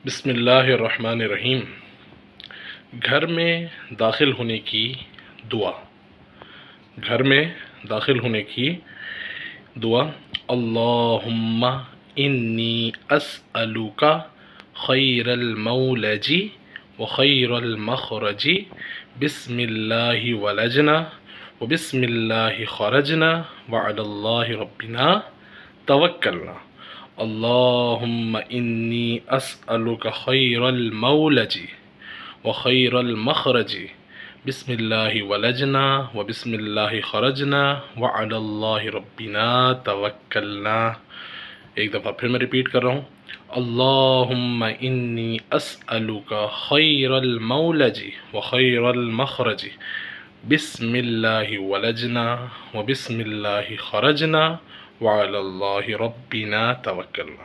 بسم اللہ الرحمن الرحیم۔ گھر میں داخل ہونے کی دعا۔ گھر میں داخل ہونے کی دعا۔ اللہم انی اسألک خیر المولج و خیر المخرج بسم اللہ ولجنا و بسم اللہ خرجنا وعلی اللہ ربنا توکلنا۔ اللہم انی اسألک خیر المولج و خیر المخرج بسم اللہ ولجنا و بسم اللہ خرجنا وعلی اللہ ربنا توکلنا۔ ایک دفعہ پھر میں ریپیٹ کر رہا ہوں۔ اللہم انی اسألک خیر المولج و خیر المخرج بسم اللہ ولجنا و بسم اللہ خرجنا وعلی اللہ ربنا توکلنا۔